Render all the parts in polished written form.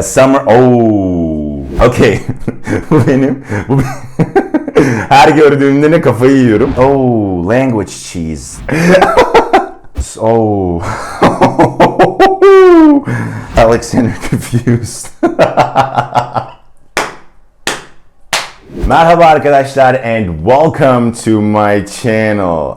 Summer. Oh. Okay. Bu her gördüğümde ne kafayı yiyorum. Oh, language cheese. Oh. Alexander confused. Merhaba arkadaşlar and welcome to my channel.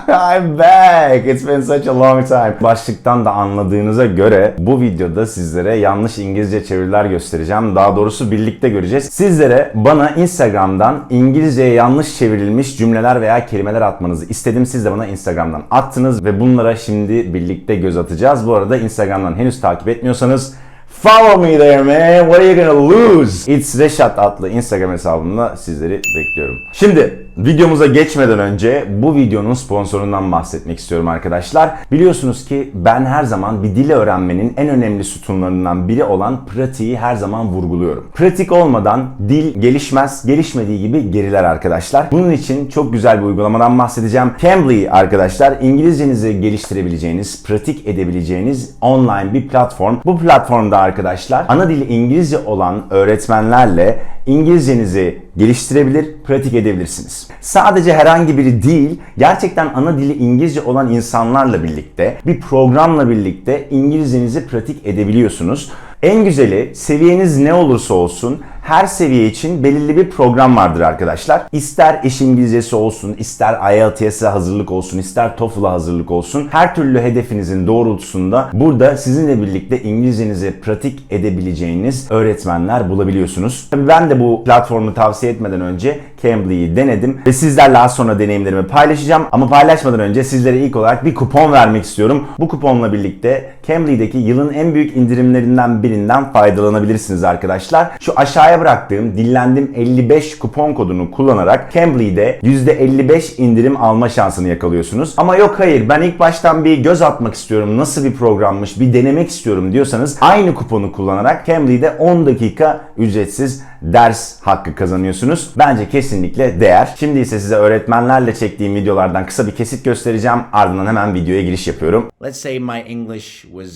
I'm back. It's been such a long time. Başlıktan da anladığınıza göre bu videoda sizlere yanlış İngilizce çeviriler göstereceğim. Daha doğrusu birlikte göreceğiz. Sizlere bana Instagram'dan İngilizceye yanlış çevrilmiş cümleler veya kelimeler atmanızı istedim. Siz de bana Instagram'dan attınız ve bunlara şimdi birlikte göz atacağız. Bu arada Instagram'dan henüz takip etmiyorsanız follow me there man. What are you gonna lose? It's Reşat adlı Instagram hesabımda sizleri bekliyorum. Şimdi videomuza geçmeden önce bu videonun sponsorundan bahsetmek istiyorum arkadaşlar. Biliyorsunuz ki ben her zaman bir dili öğrenmenin en önemli sütunlarından biri olan pratiği her zaman vurguluyorum. Pratik olmadan dil gelişmez, gelişmediği gibi geriler arkadaşlar. Bunun için çok güzel bir uygulamadan bahsedeceğim. Cambly arkadaşlar, İngilizcenizi geliştirebileceğiniz, pratik edebileceğiniz online bir platform. Bu platformda arkadaşlar ana dili İngilizce olan öğretmenlerle İngilizcenizi geliştirebilir, pratik edebilirsiniz. Sadece herhangi biri değil, gerçekten ana dili İngilizce olan insanlarla birlikte, bir programla birlikte İngilizcenizi pratik edebiliyorsunuz. En güzeli, seviyeniz ne olursa olsun her seviye için belirli bir program vardır arkadaşlar. İster iş İngilizcesi olsun, ister IELTS'e hazırlık olsun, ister TOEFL'a hazırlık olsun. Her türlü hedefinizin doğrultusunda burada sizinle birlikte İngilizcenizi pratik edebileceğiniz öğretmenler bulabiliyorsunuz. Tabii ben de bu platformu tavsiye etmeden önce Cambly'yi denedim ve sizlerle az sonra deneyimlerimi paylaşacağım. Ama paylaşmadan önce sizlere ilk olarak bir kupon vermek istiyorum. Bu kuponla birlikte Cambly'deki yılın en büyük indirimlerinden birinden faydalanabilirsiniz arkadaşlar. Şu aşağıya bıraktığım Dillendim 55 kupon kodunu kullanarak Cambly'de %55 indirim alma şansını yakalıyorsunuz. Ama yok hayır, ben ilk baştan bir göz atmak istiyorum, nasıl bir programmış, bir denemek istiyorum diyorsanız aynı kuponu kullanarak Cambly'de 10 dakika ücretsiz ders hakkı kazanıyorsunuz. Bence kesinlikle değer. Şimdi ise size öğretmenlerle çektiğim videolardan kısa bir kesit göstereceğim. Ardından hemen videoya giriş yapıyorum. Let's say my English was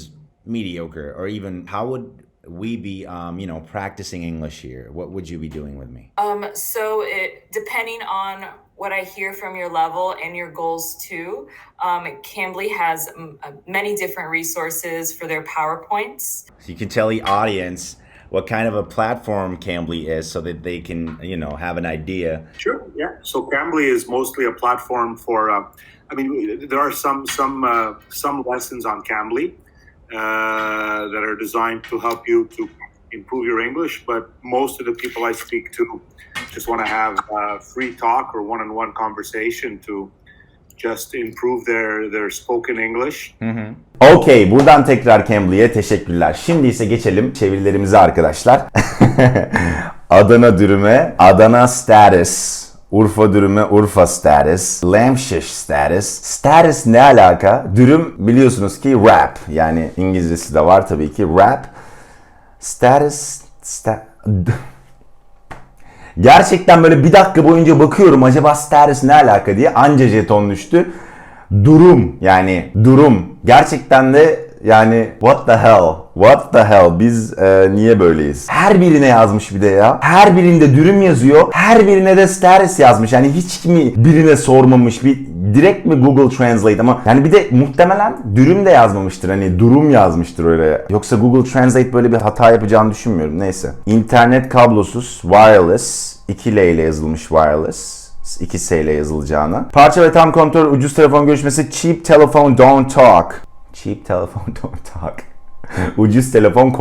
mediocre, or even how would we be, practicing English here? What would you be doing with me? Depending on what I hear from your level and your goals too, Cambly has many different resources for their PowerPoints. So you can tell the audience what kind of a platform Cambly is so that they can, have an idea. Sure, yeah. So Cambly is mostly a platform for, there are some lessons on Cambly that are designed to help you to improve your English, but most of the people I speak to just want to have free talk or one-on-one conversation to just improve their spoken English. Okey, buradan tekrar Cambly'ye teşekkürler. Şimdi ise geçelim çevirilerimize arkadaşlar. Adana dürüme, Adana status. Urfa dürüme, Urfa status. Lamb shish status. Status ne alaka? Dürüm biliyorsunuz ki rap. Yani İngilizcesi de var tabii ki. Rap. Status. Gerçekten böyle bir dakika boyunca bakıyorum acaba status ne alaka diye, anca jeton düştü. Durum, yani durum. Gerçekten de yani what the hell? What the hell? Biz niye böyleyiz? Her birine yazmış bir de ya. Her birinde dürüm yazıyor. Her birine de status yazmış. Yani hiç kimi birine sormamış. Bir direkt mi Google Translate, ama yani bir de muhtemelen dürüm de yazmamıştır. Hani durum yazmıştır öyle. Yoksa Google Translate böyle bir hata yapacağını düşünmüyorum. Neyse. İnternet kablosuz wireless. 2L ile yazılmış wireless. 2S ile yazılacağına. Parça ve tam kontrol, ucuz telefon görüşmesi. Cheap telephone don't talk. Cheap telephone don't talk. Ucuz telefon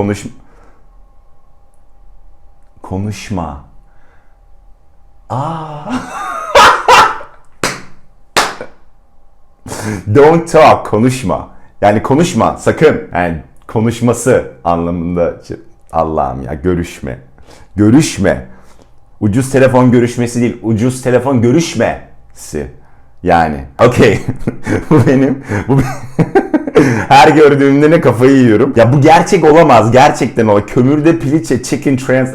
konuşma. Don't talk, konuşma. Yani konuşma sakın. Yani konuşması anlamında. Allah'ım ya, görüşme. Ucuz telefon görüşmesi değil, ucuz telefon görüşmesi. Yani. Okey. bu benim. Her gördüğümde ne kafayı yiyorum. Ya bu gerçek olamaz. Gerçekten o. Kömürde piliçe chicken trans...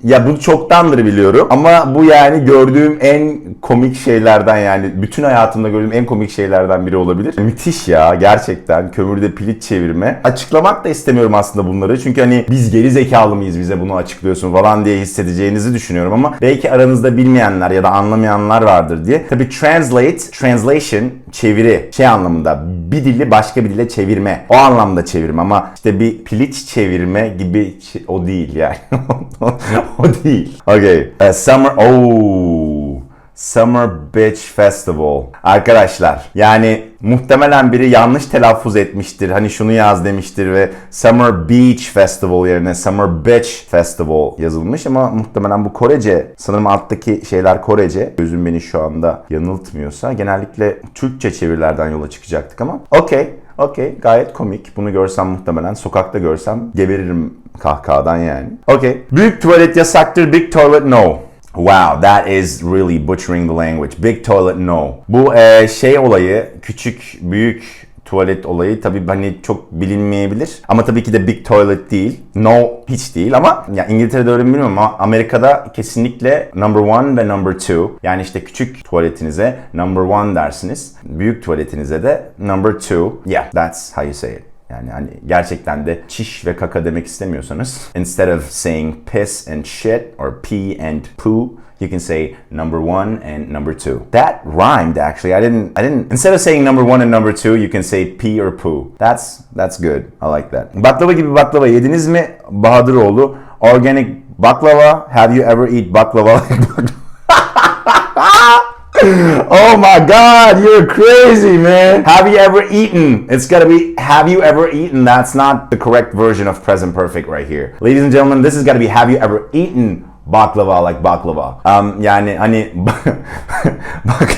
Ya bunu çoktandır biliyorum ama bu yani gördüğüm en komik şeylerden, yani bütün hayatımda gördüğüm en komik şeylerden biri olabilir. Müthiş ya, gerçekten kömürde piliç çevirme. Açıklamak da istemiyorum aslında bunları çünkü hani biz geri zekalı mıyız, bize bunu açıklıyorsun falan diye hissedeceğinizi düşünüyorum ama belki aranızda bilmeyenler ya da anlamayanlar vardır diye. Tabii translation, çeviri, şey anlamında, bir dili başka bir dile çevirme, o anlamda çevirme ama işte bir piliç çevirme gibi o değil yani. O değil. Okay. Summer Beach Festival. Arkadaşlar yani muhtemelen biri yanlış telaffuz etmiştir. Hani şunu yaz demiştir ve Summer Beach Festival yerine Summer Beach Festival yazılmış ama muhtemelen bu Korece. Sanırım alttaki şeyler Korece. Gözüm beni şu anda yanıltmıyorsa. Genellikle Türkçe çevirilerden yola çıkacaktık ama. Okey. Gayet komik. Bunu görsem muhtemelen sokakta görsem geberirim kahkahadan yani. Okey. Büyük tuvalet yasaktır. Big toilet no. Wow, that is really butchering the language. Big toilet no. Bu şey olayı, küçük büyük tuvalet olayı tabii hani çok bilinmeyebilir. Ama tabii ki de big toilet değil. No hiç değil ama ya İngiltere'de öyle mi bilmiyorum ama Amerika'da kesinlikle number one ve number two. Yani işte küçük tuvaletinize number one dersiniz. Büyük tuvaletinize de number two. Yeah, that's how you say it. Yani hani gerçekten de çiş ve kaka demek istemiyorsanız, instead of saying piss and shit or pee and poo, you can say number one and number two. That rhymed actually. I didn't. Instead of saying number one and number two, you can say pee or poo. That's good. I like that. Baklava gibi baklava yediniz mi? Bahadıroğlu. Organic baklava. Have you ever eat baklava? Oh my God, you're crazy, man. Have you ever eaten? It's gotta be, have you ever eaten? That's not the correct version of present perfect right here. Ladies and gentlemen, this is gotta be, have you ever eaten baklava like baklava? Yani hani, bak.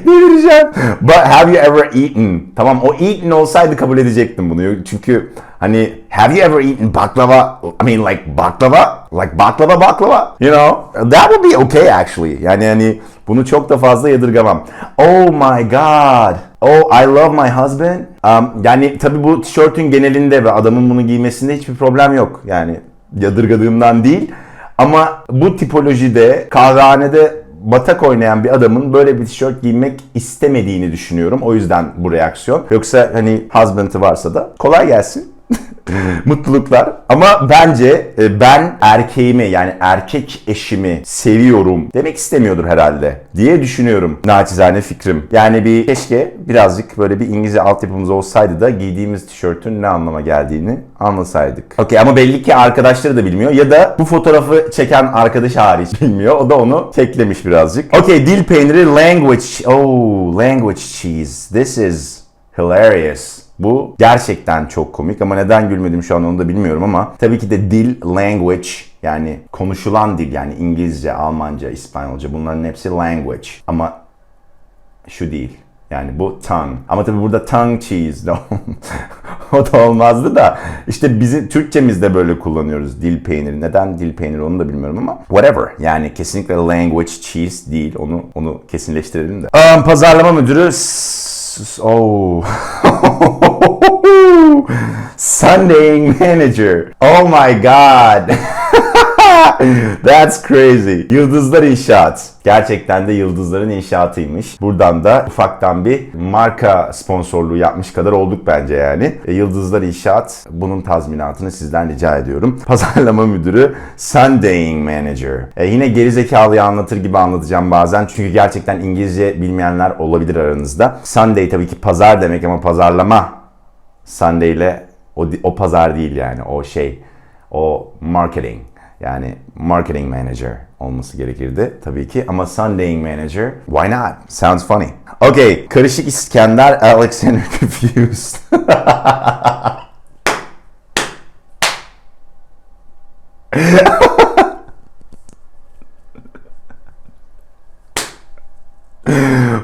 Delireceğim. But have you ever eaten? Tamam, o eaten olsaydı kabul edecektim bunu. Çünkü hani have you ever eaten baklava? I mean like baklava? Like baklava? You know? That would be okay actually. Yani hani bunu çok da fazla yadırgamam. Oh my God. Oh, I love my husband. Yani tabii bu tişörtün genelinde ve adamın bunu giymesinde hiçbir problem yok. Yani yadırgadığımdan değil. Ama bu tipolojide kahvehanede batak oynayan bir adamın böyle bir tişört giymek istemediğini düşünüyorum. O yüzden bu reaksiyon. Yoksa hani husband'ı varsa da kolay gelsin. Mutluluklar. Ama bence ben erkeğimi, yani erkek eşimi seviyorum demek istemiyordur herhalde diye düşünüyorum. Naçizane fikrim. Yani bir keşke birazcık böyle bir İngilizce altyapımız olsaydı da giydiğimiz tişörtün ne anlama geldiğini anlasaydık. Okey, ama belli ki arkadaşları da bilmiyor ya da bu fotoğrafı çeken arkadaş hariç bilmiyor. O da onu teklemiş birazcık. Okey, dil peyniri, language. Oh, language cheese. This is hilarious. Bu gerçekten çok komik ama neden gülmedim şu an onu da bilmiyorum ama tabii ki de dil, language, yani konuşulan dil, yani İngilizce, Almanca, İspanyolca, bunların hepsi language ama şu değil. Yani bu tongue. Ama tabii burada tongue cheese. O da olmazdı da. İşte bizim Türkçemizde böyle kullanıyoruz dil peyniri. Neden dil peyniri onu da bilmiyorum ama whatever. Yani kesinlikle language cheese değil. Onu kesinleştirelim de. Pazarlama müdürü oh. Sunday manager. Oh my God. That's crazy. Yıldızlar İnşaat. Gerçekten de Yıldızların İnşaatıymış. Buradan da ufaktan bir marka sponsorluğu yapmış kadar olduk bence yani. Yıldızlar İnşaat, bunun tazminatını sizden rica ediyorum. Pazarlama müdürü, Sunday manager. Yine gerizekalıyı anlatır gibi anlatacağım bazen. Çünkü gerçekten İngilizce bilmeyenler olabilir aranızda. Sunday tabii ki pazar demek ama pazarlama Sunday ile o pazar değil yani. O şey, o marketing. Yani marketing manager olması gerekirdi tabii ki ama Sunday manager, why not? Sounds funny. Okay, Karışık İskender, Alexander Confused.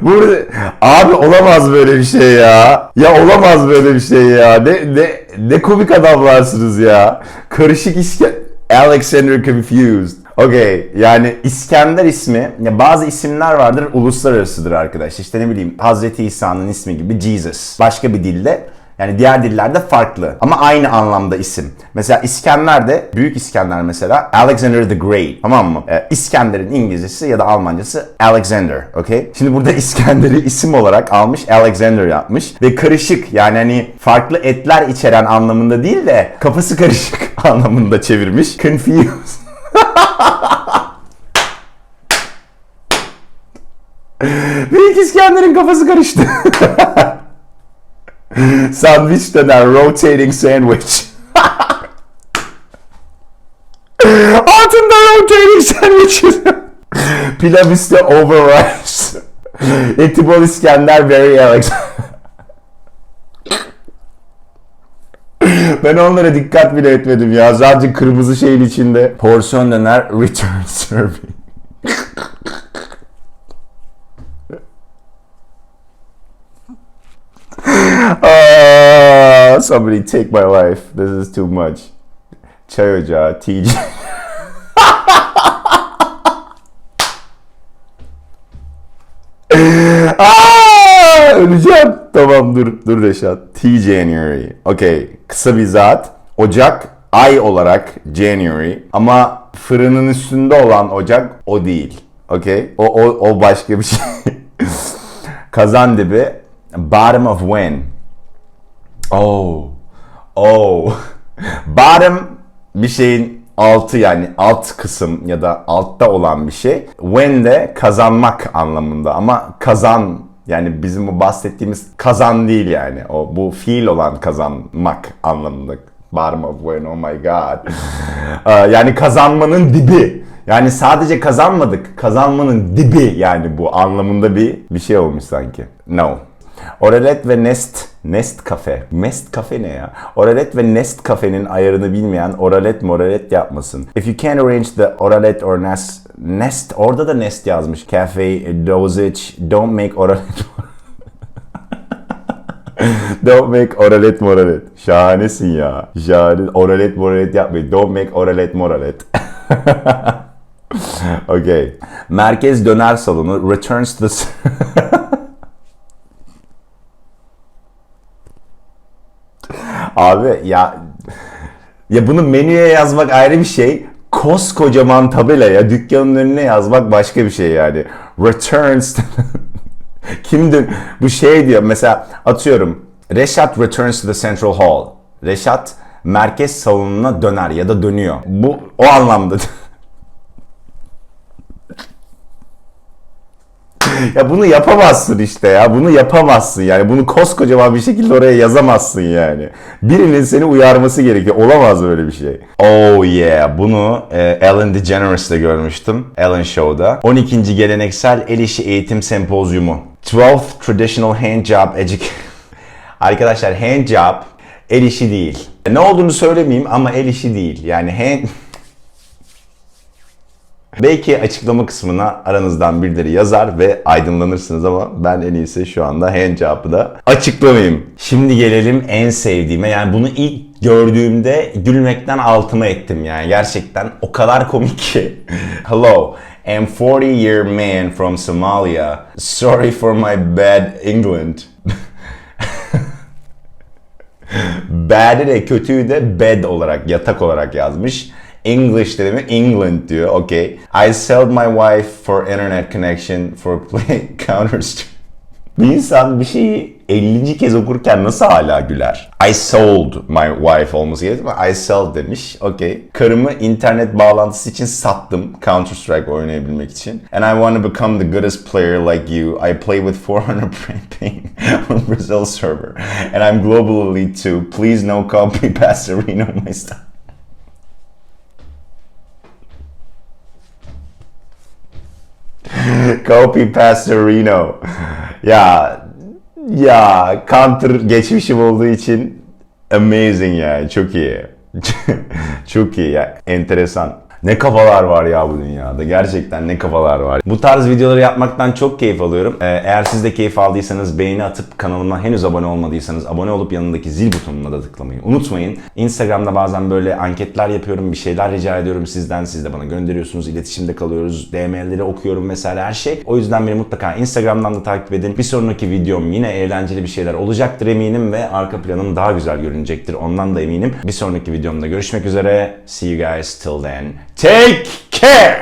Burada abi olamaz böyle bir şey ya. Ya olamaz böyle bir şey ya. Ne komik adamlarsınız ya. Karışık İskender, Alexander Confused. Okay, yani İskender ismi, ya bazı isimler vardır uluslararasıdır arkadaş. İşte ne bileyim Hazreti İsa'nın ismi gibi Jesus. Başka bir dilde Yani diğer dillerde farklı ama aynı anlamda isim. Mesela İskender'de, Büyük İskender mesela Alexander the Great, tamam mı? İskender'in İngilizcesi ya da Almancası Alexander, okay? Şimdi burada İskender'i isim olarak almış, Alexander yapmış ve karışık, yani hani farklı etler içeren anlamında değil de kafası karışık anlamında çevirmiş. Confused. Büyük İskender'in kafası karıştı. Sandviç döner, rotating sandwich. Altında rotating sandwiches. Pilav üstü over rice. Eti bol İskender, very Alex. Ben onlara dikkat bile etmedim ya. Sadece kırmızı şeyin içinde. Porsiyon döner, return serving. Somebody take my life. This is too much. Çay ocağı, TC. Öleceğim. Tamam dur Reşat. January. Okay. Kısa bir zat. Ocak, ay olarak January. Ama fırının üstünde olan ocak o değil. Okay. O başka bir şey. Kazandibi. Bottom of when. Oh. Bottom bir şeyin altı, yani alt kısım ya da altta olan bir şey. When de kazanmak anlamında ama kazan, yani bizim bu bahsettiğimiz kazan değil yani. Bu fiil olan kazanmak anlamında. Bottom of when, oh my god. Yani kazanmanın dibi. Yani sadece kazanmadık, kazanmanın dibi, yani bu anlamında bir şey olmuş sanki. No. Oralet ve Nest kafe. Nest kafe ne ya? Oralet ve Nest kafenin ayarını bilmeyen oralet moralet yapmasın. If you can't arrange the oralet or Nest, orada da Nest yazmış. Cafe, dosage, don't make oralet. Don't make oralet moralet. Şahanesin ya. Şahane. Oralet moralet yapmayın. Don't make oralet moralet. Okay. Merkez Döner Salonu returns to the... Abi ya bunu menüye yazmak ayrı bir şey. Koskocaman tabelaya dükkanın önüne yazmak başka bir şey yani. Returns. Kimdir? Bu şey diyor mesela, atıyorum. Reşat returns to the Central Hall. Reşat merkez salonuna döner ya da dönüyor. Bu o anlamda. Ya bunu yapamazsın işte ya. Bunu yapamazsın yani. Bunu koskocaman bir şekilde oraya yazamazsın yani. Birinin seni uyarması gerekiyor. Olamaz böyle bir şey. Oh yeah. Bunu Ellen DeGeneres'te görmüştüm. Ellen Show'da. 12. Geleneksel El İşi Eğitim Sempozyumu. 12th Traditional Hand Job Education. Arkadaşlar hand job el işi değil. Ne olduğunu söylemeyeyim ama el işi değil. Yani hand... Belki açıklama kısmına aranızdan birileri yazar ve aydınlanırsınız ama ben en iyisi şu anda hand job'ı da açıklamayayım. Şimdi gelelim en sevdiğime. Yani bunu ilk gördüğümde gülmekten altıma ettim yani. Gerçekten o kadar komik ki. Hello, I'm 40-year man from Somalia. Sorry for my bad England. Bad'i de kötüyü de bed olarak, yatak olarak yazmış. English dedi mi? England diyor. Okay. I sold my wife for internet connection for playing Counter-Strike. Bir insan bir şeyi 50. kez okurken nasıl hala güler? I sold my wife olması gerekiyor ama I sold demiş. Okay. Karımı internet bağlantısı için sattım. Counter-Strike oynayabilmek için. And I want to become the goodest player like you. I play with 400 ping on Brazil server. And I'm global elite too. Please no copy Pastorino my stuff. Copy Pastorino. Ya counter geçmişim olduğu için amazing yani, çok iyi. Çok iyi ya, enteresan. Ne kafalar var ya bu dünyada. Gerçekten ne kafalar var. Bu tarz videoları yapmaktan çok keyif alıyorum. Eğer siz de keyif aldıysanız beğeni atıp kanalıma henüz abone olmadıysanız abone olup yanındaki zil butonuna da tıklamayı unutmayın. Instagram'da bazen böyle anketler yapıyorum. Bir şeyler rica ediyorum sizden. Siz de bana gönderiyorsunuz. İletişimde kalıyoruz. DM'leri okuyorum vesaire her şey. O yüzden beni mutlaka Instagram'dan da takip edin. Bir sonraki videom yine eğlenceli bir şeyler olacaktır eminim ve arka planım daha güzel görünecektir. Ondan da eminim. Bir sonraki videomda görüşmek üzere. See you guys till then. Take care!